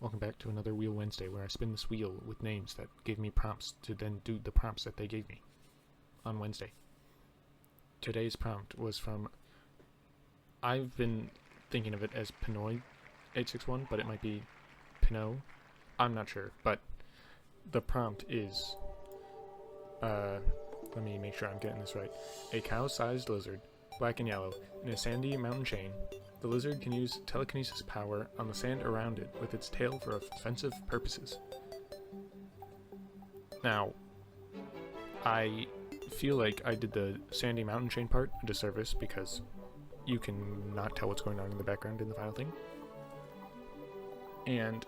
welcome back to another Wheel Wednesday where I spin this wheel with names that gave me prompts to then do the prompts that they gave me on Wednesday. Today's prompt was from, I've been thinking of it as Pinoy861, but it might be Pinot. I'm not sure, but the prompt is, let me make sure I'm getting this right. A cow-sized lizard, black and yellow, in a sandy mountain chain. The lizard can use telekinesis power on the sand around it with its tail for offensive purposes. Now, I feel like I did the sandy mountain chain part a disservice because you can not tell what's going on in the background in the final thing. And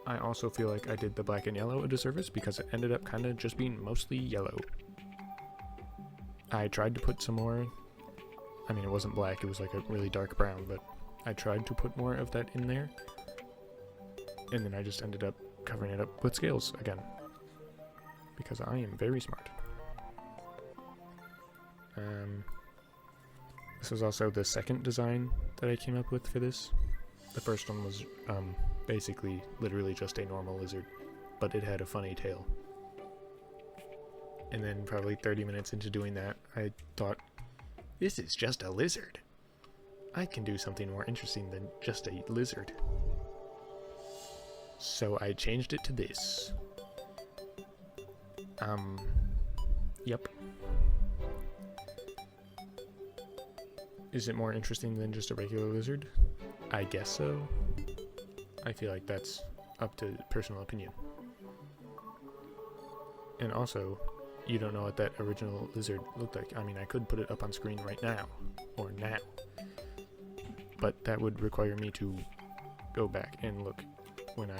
I also feel like I did the black and yellow a disservice because it ended up kind of just being mostly yellow. I tried to put some more, I mean it wasn't black, it was like a really dark brown, but I tried to put more of that in there, and then I just ended up covering it up with scales again, because I am very smart. This was also the second design that I came up with for this. The first one was basically literally just a normal lizard, but it had a funny tail. And then probably 30 minutes into doing that, I thought, this is just a lizard. I can do something more interesting than just a lizard. So I changed it to this. Yep. Is it more interesting than just a regular lizard? I guess so. I feel like that's up to personal opinion. And also, you don't know what that original lizard looked like. I mean, I could put it up on screen right now, or now. But that would require me to go back and look when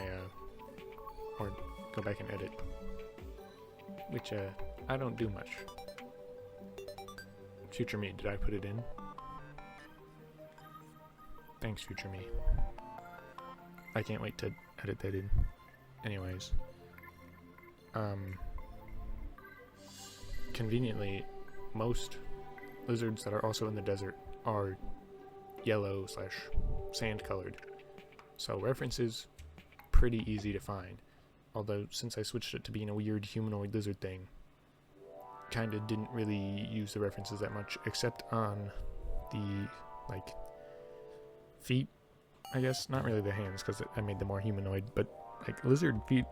or go back and edit. Which, I don't do much. Future me, did I put it in? Thanks, future me. I can't wait to edit that in. Anyways. Conveniently, most lizards that are also in the desert are yellow / sand colored. So references, pretty easy to find. Although, since I switched it to being a weird humanoid lizard thing, kinda didn't really use the references that much, except on the, feet, I guess. Not really the hands, because I made them more humanoid, but, lizard feet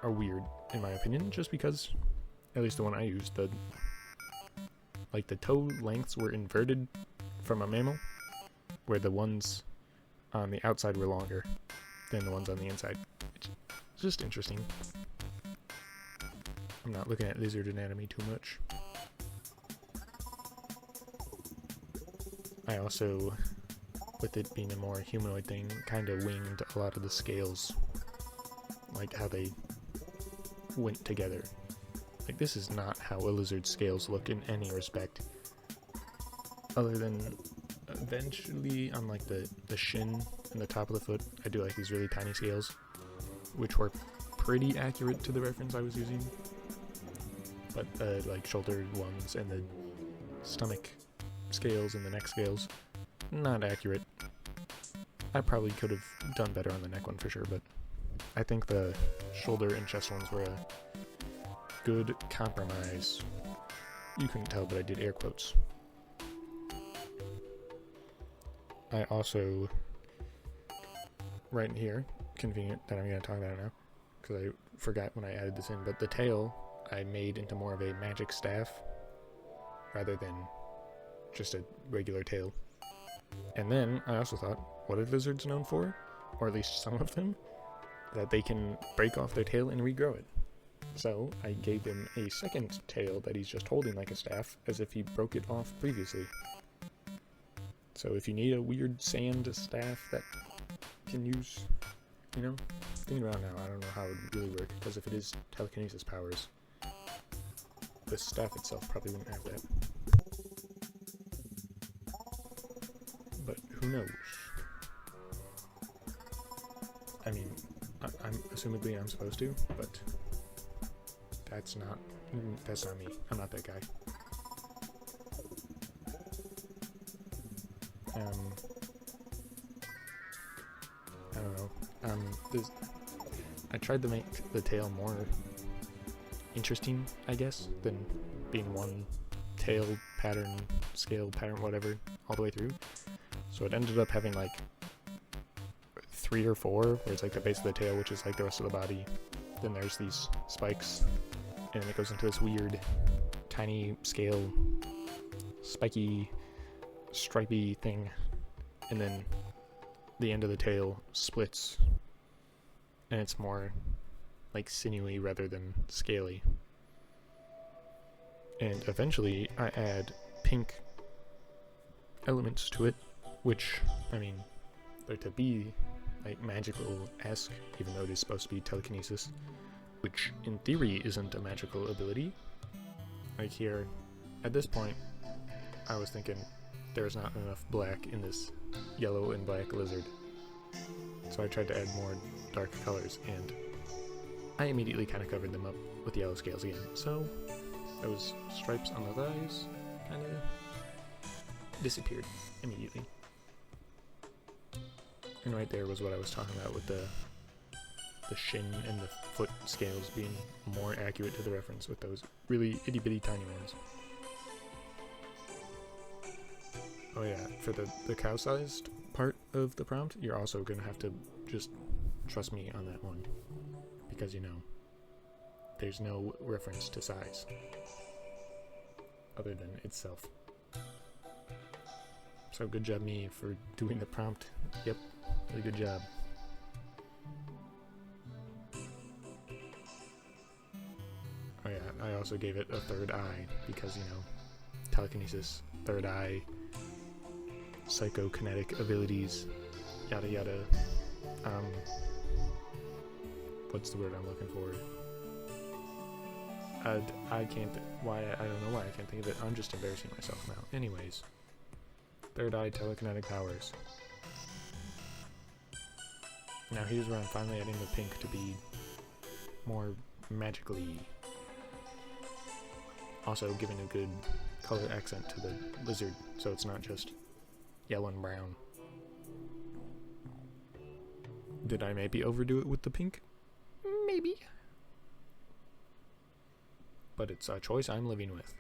are weird, in my opinion, just because, at least the one I used, the toe lengths were inverted from a mammal, where the ones on the outside were longer than the ones on the inside. It's just interesting. I'm not looking at lizard anatomy too much. I also, with it being a more humanoid thing, kind of winged a lot of the scales, like how they went together. This is not how a lizard's scales look in any respect, other than eventually on the shin and the top of the foot, I do these really tiny scales, which were pretty accurate to the reference I was using, but shoulder ones and the stomach scales and the neck scales, not accurate. I probably could have done better on the neck one for sure, but I think the shoulder and chest ones were a good compromise. You couldn't tell, but I did air quotes. I also, right in here, convenient that I'm going to talk about it now, because I forgot when I added this in, but the tail I made into more of a magic staff, rather than just a regular tail. And then, I also thought, what are lizards known for? Or at least some of them? That they can break off their tail and regrow it. So, I gave him a second tail that he's just holding like a staff, as if he broke it off previously. So if you need a weird sand staff that can use, thinking around now, I don't know how it would really work, because if it is telekinesis powers, the staff itself probably wouldn't have that. But who knows? I mean, I'm assumedly I'm supposed to, but that's not me. I'm not that guy. I don't know. I tried to make the tail more interesting, I guess, than being one tail pattern, scale pattern, whatever, all the way through. So it ended up having like 3 or 4, where it's like the base of the tail, which is like the rest of the body. Then there's these spikes, and then it goes into this weird, tiny scale, spiky, stripy thing, and then the end of the tail splits, and it's more like sinewy rather than scaly. And eventually I add pink elements to it, which, I mean, they're to be like magical-esque, even though it is supposed to be telekinesis, which in theory isn't a magical ability. Like here, at this point, I was thinking there's not enough black in this yellow and black lizard. So I tried to add more dark colors, and I immediately kind of covered them up with yellow scales again. So those stripes on the thighs kind of disappeared immediately. And right there was what I was talking about with the shin and the foot scales being more accurate to the reference with those really itty-bitty tiny ones. Oh yeah, for the cow-sized part of the prompt, you're also going to have to just trust me on that one. Because, you know, there's no reference to size other than itself. So good job me for doing the prompt. Yep, really good job. Oh yeah, I also gave it a third eye because, you know, telekinesis, third eye, psychokinetic abilities, yada yada. What's the word I'm looking for? I can't. Why? I don't know why I can't think of it. I'm just embarrassing myself now. Anyways, third eye telekinetic powers. Now here's where I'm finally adding the pink to be more magically. Also giving a good color accent to the lizard, so it's not just yellow and brown. Did I maybe overdo it with the pink? Maybe. But it's a choice I'm living with.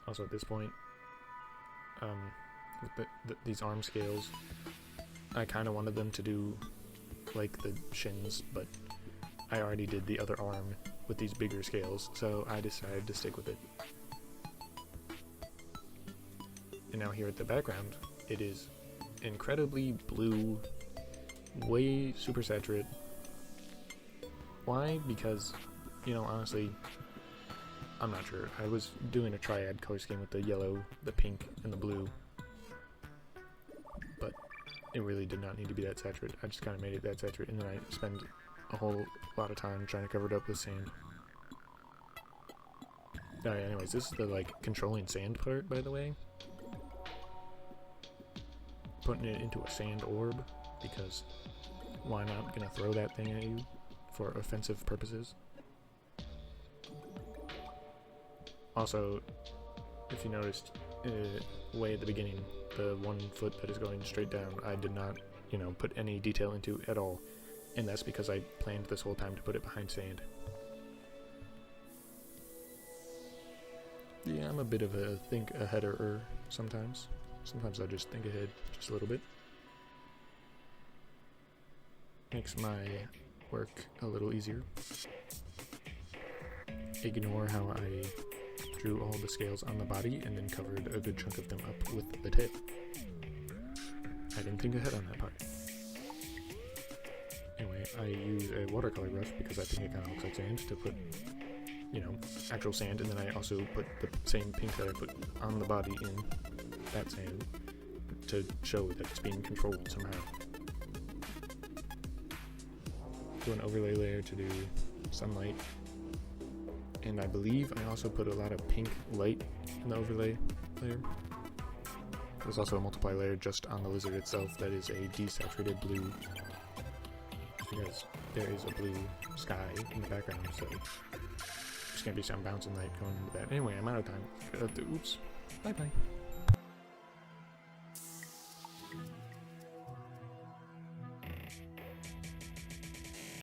Also at this point, with these arm scales, I kind of wanted them to do like the shins, but I already did the other arm with these bigger scales, so I decided to stick with it. And now here at the background, it is incredibly blue, way super saturated. Why? Because, you know, honestly, I'm not sure. I was doing a triad color scheme with the yellow, the pink, and the blue, but it really did not need to be that saturated. I just kind of made it that saturated, and then I spent a whole lot of time trying to cover it up with sand. Alright, anyways, this is the, like, controlling sand part, by the way. Putting it into a sand orb, because why not? Gonna throw that thing at you for offensive purposes. Also, if you noticed, way at the beginning, the one foot that is going straight down, I did not, you know, put any detail into at all. And that's because I planned this whole time to put it behind sand. Yeah, I'm a bit of a think-aheader sometimes. Sometimes I just think ahead just a little bit. Makes my work a little easier. Ignore how I drew all the scales on the body and then covered a good chunk of them up with the tail. I didn't think ahead on that part. Anyway, I use a watercolor brush because I think it kind of looks like sand to put, you know, actual sand, and then I also put the same pink that I put on the body in that sand to show that it's being controlled somehow. Do an overlay layer to do sunlight, and I believe I also put a lot of pink light in the overlay layer. There's also a multiply layer just on the lizard itself that is a desaturated blue, because there is a blue sky in the background, so there's gonna be some bouncing light going into that. Anyway, I'm out of time. Oops. Bye bye.